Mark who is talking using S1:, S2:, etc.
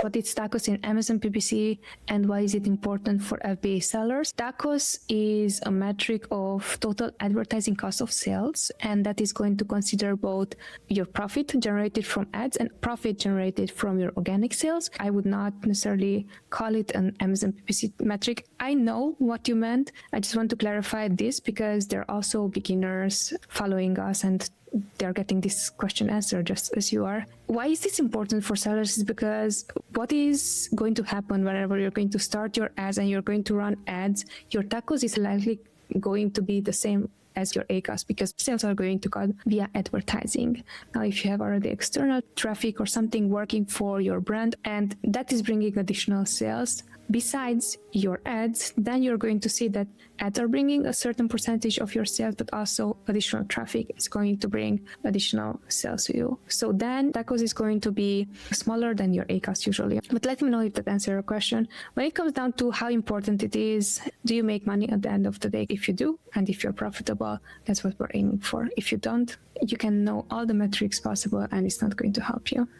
S1: What is TACoS in Amazon PPC and why is it important for FBA sellers? TACoS is a metric of total advertising cost of sales, and that is going to consider both your profit generated from ads and profit generated from your organic sales. I would not necessarily call it an Amazon PPC metric. I know what you meant. I just want to clarify this because there are also beginners following us and they're getting this question answered just as you are. Why is this important for sellers? Is because what is going to happen whenever you're going to start your ads and you're going to run ads, your TACoS is likely going to be the same as your ACoS because sales are going to come via advertising. Now, if you have already external traffic or something working for your brand and that is bringing additional sales, besides your ads, then you're going to see that ads are bringing a certain percentage of your sales, but also additional traffic is going to bring additional sales to you. So then TACoS is going to be smaller than your ACoS usually. But let me know if that answers your question. When it comes down to how important it is, do you make money at the end of the day? If you do, and if you're profitable, that's what we're aiming for. If you don't, you can know all the metrics possible and it's not going to help you.